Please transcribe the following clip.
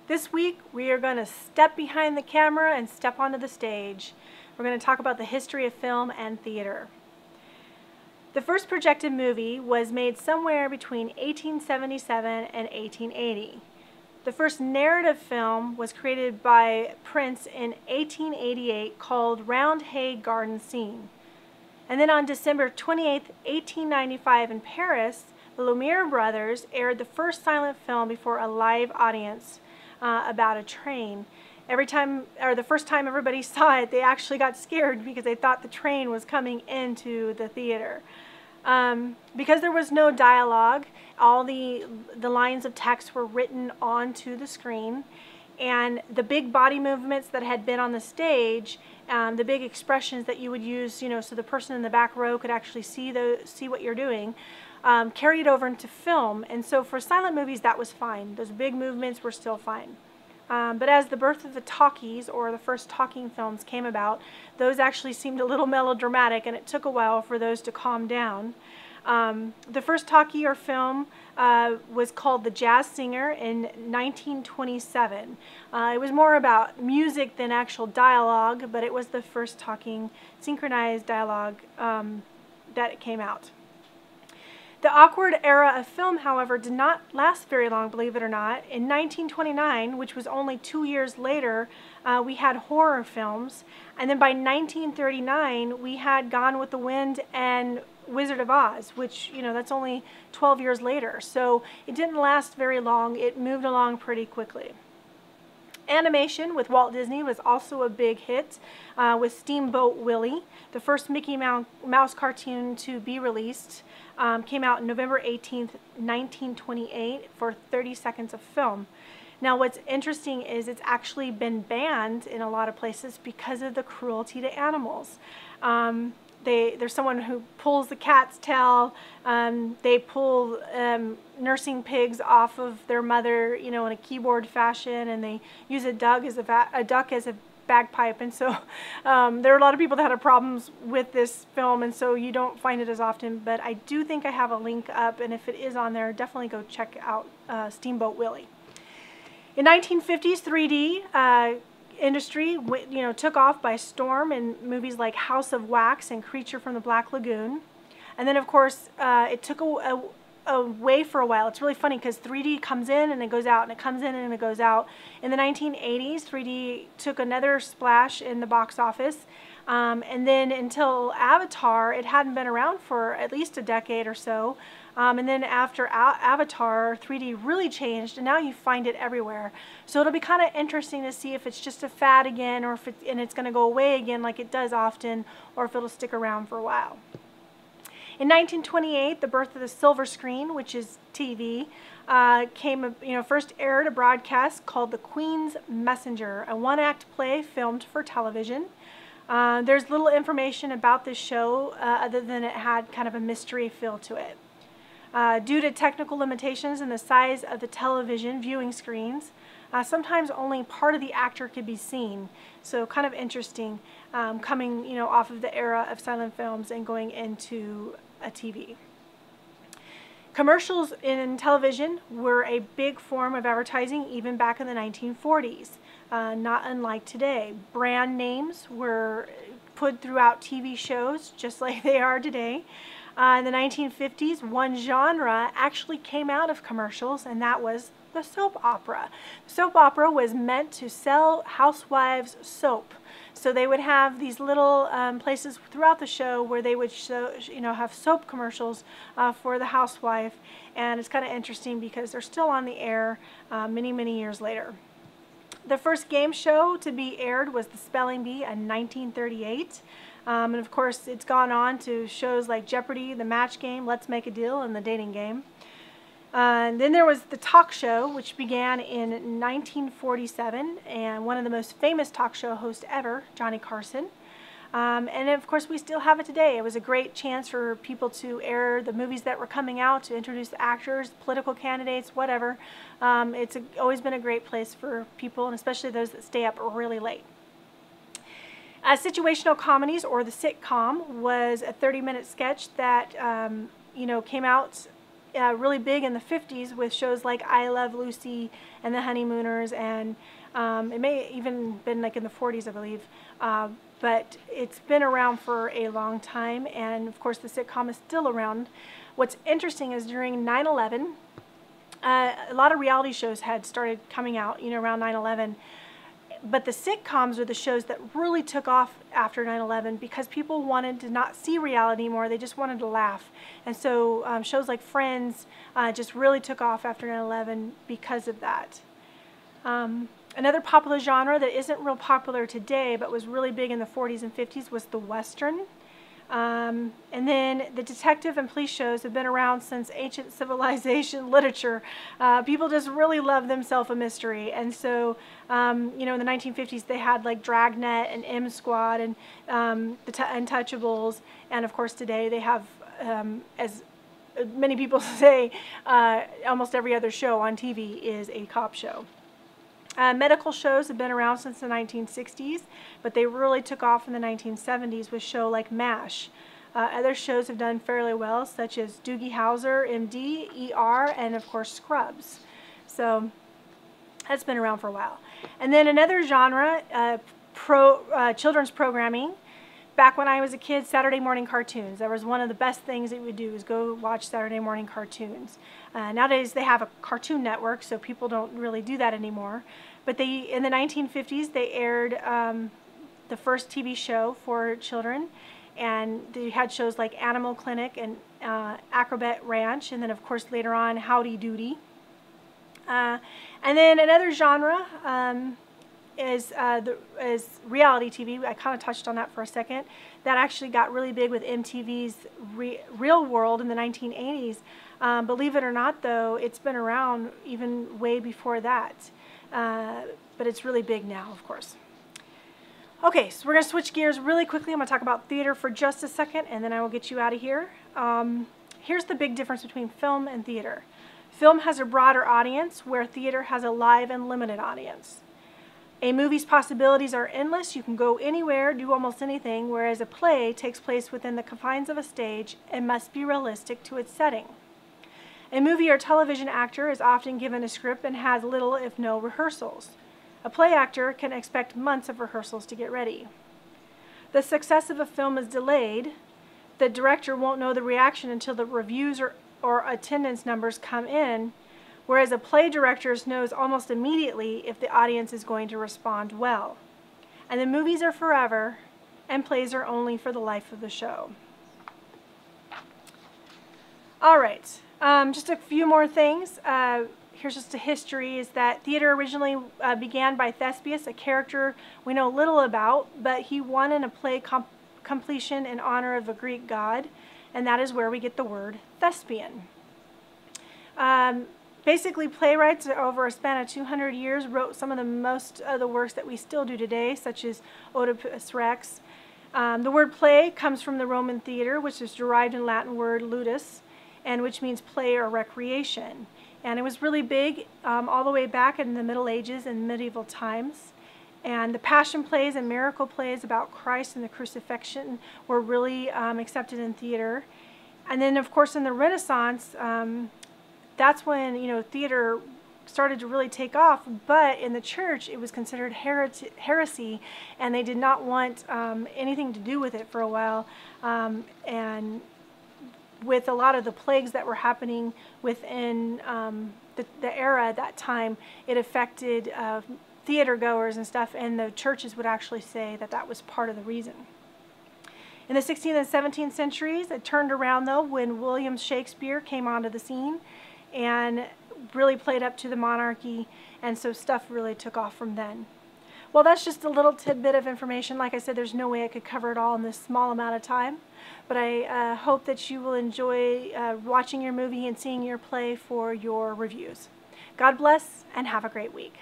This week we are going to step behind the camera and step onto the stage. We're going to talk about the history of film and theater. The first projected movie was made somewhere between 1877 and 1880. The first narrative film was created by Prince in 1888 called Round Hay Garden Scene. And then on December 28, 1895 in Paris, the Lumiere brothers aired the first silent film before a live audience about a train. The first time everybody saw it, they actually got scared because they thought the train was coming into the theater. Because there was no dialogue, all the lines of text were written onto the screen, and the big body movements that had been on the stage, the big expressions that you would use, so the person in the back row could actually see what you're doing, carried over into film. And so for silent movies, that was fine. Those big movements were still fine. But as the birth of the talkies, or the first talking films, came about, those actually seemed a little melodramatic, and it took a while for those to calm down. The first talkie or film was called The Jazz Singer in 1927. It was more about music than actual dialogue, but it was the first talking, synchronized dialogue that came out. The awkward era of film, however, did not last very long, believe it or not. In 1929, which was only 2 years later, we had horror films. And then by 1939, we had Gone with the Wind and Wizard of Oz, which, that's only 12 years later. So it didn't last very long. It moved along pretty quickly. Animation with Walt Disney was also a big hit with Steamboat Willie. The first Mickey Mouse cartoon to be released came out November 18th, 1928 for 30 seconds of film. Now what's interesting is it's actually been banned in a lot of places because of the cruelty to animals. There's someone who pulls the cat's tail. They pull nursing pigs off of their mother, in a keyboard fashion, and they use a duck as a bagpipe. And so there are a lot of people that had problems with this film, and so you don't find it as often. But I do think I have a link up, and if it is on there, definitely go check out Steamboat Willie. In 1950s, 3D industry took off by storm in movies like House of Wax and Creature from the Black Lagoon. And then of course it took away for a while. It's really funny because 3D comes in and it goes out, and it comes in and it goes out. In the 1980s, 3D took another splash in the box office, and then until Avatar, it hadn't been around for at least a decade or so. And then after Avatar, 3D really changed, and now you find it everywhere. So it'll be kind of interesting to see if it's just a fad again, or if it's going to go away again like it does often, or if it'll stick around for a while. In 1928, the birth of the silver screen, which is TV, first aired a broadcast called The Queen's Messenger, a one-act play filmed for television. There's little information about this show other than it had kind of a mystery feel to it. Due to technical limitations and the size of the television viewing screens, sometimes only part of the actor could be seen. So kind of interesting, coming off of the era of silent films and going into a TV. Commercials in television were a big form of advertising even back in the 1940s, not unlike today. Brand names were put throughout TV shows just like they are today. In the 1950s, one genre actually came out of commercials, and that was the soap opera. Soap opera was meant to sell housewives soap. So they would have these little places throughout the show where they would have soap commercials for the housewife, and it's kind of interesting because they're still on the air many, many years later. The first game show to be aired was The Spelling Bee in 1938. And of course, it's gone on to shows like Jeopardy, The Match Game, Let's Make a Deal, and The Dating Game. And then there was the talk show, which began in 1947, and one of the most famous talk show hosts ever, Johnny Carson. And of course, we still have it today. It was a great chance for people to air the movies that were coming out, to introduce the actors, political candidates, whatever. It's always been a great place for people, and especially those that stay up really late. Situational comedies, or the sitcom, was a 30-minute sketch that came out really big in the 50s with shows like I Love Lucy and The Honeymooners, and it may even been like in the 40s, I believe. But it's been around for a long time, and of course the sitcom is still around. What's interesting is during 9/11, a lot of reality shows had started coming out, around 9/11. But the sitcoms are the shows that really took off after 9/11 because people wanted to not see reality anymore. They just wanted to laugh. And so shows like Friends just really took off after 9/11 because of that. Another popular genre that isn't real popular today but was really big in the 40s and 50s was the Western. And then the detective and police shows have been around since ancient civilization literature. People just really love themselves a mystery. And so, in the 1950s, they had like Dragnet and M Squad and the Untouchables. And of course, today they have, as many people say, almost every other show on TV is a cop show. Medical shows have been around since the 1960s, but they really took off in the 1970s with shows like MASH. Other shows have done fairly well, such as Doogie Howser, MD, ER, and of course Scrubs. So that's been around for a while. And then another genre, children's programming. Back when I was a kid, Saturday morning cartoons. That was one of the best things that you would do, is go watch Saturday morning cartoons. Nowadays they have a Cartoon Network, so people don't really do that anymore. But in the 1950s, they aired the first TV show for children, and they had shows like Animal Clinic and Acrobat Ranch, and then of course later on Howdy Doody. And then another genre is reality TV. I kind of touched on that for a second. That actually got really big with MTV's Real World in the 1980s. Believe it or not, though, it's been around even way before that. But it's really big now, of course. Okay, so we're going to switch gears really quickly. I'm going to talk about theater for just a second, and then I will get you out of here. Here's the big difference between film and theater. Film has a broader audience, where theater has a live and limited audience. A movie's possibilities are endless. You can go anywhere, do almost anything, whereas a play takes place within the confines of a stage and must be realistic to its setting. A movie or television actor is often given a script and has little, if no, rehearsals. A play actor can expect months of rehearsals to get ready. The success of a film is delayed. The director won't know the reaction until the reviews or attendance numbers come in, whereas a play director knows almost immediately if the audience is going to respond well. And the movies are forever, and plays are only for the life of the show. All right, just a few more things. Here's just a history, is that theater originally began by Thespius, a character we know little about, but he won in a play completion in honor of a Greek god, and that is where we get the word thespian. Basically, playwrights over a span of 200 years wrote some of the most of the works that we still do today, such as Oedipus Rex. The word play comes from the Roman theater, which is derived in Latin word ludus, and which means play or recreation. And it was really big all the way back in the Middle Ages and medieval times. And the passion plays and miracle plays about Christ and the crucifixion were really accepted in theater. And then, of course, in the Renaissance, that's when, theater started to really take off, but in the church it was considered heresy, and they did not want anything to do with it for a while. And with a lot of the plagues that were happening within the era at that time, it affected theater goers and stuff, and the churches would actually say that that was part of the reason. In the 16th and 17th centuries, it turned around though when William Shakespeare came onto the scene and really played up to the monarchy, and so stuff really took off from then. Well, that's just a little tidbit of information. Like I said, there's no way I could cover it all in this small amount of time, but I hope that you will enjoy watching your movie and seeing your play for your reviews. God bless, and have a great week.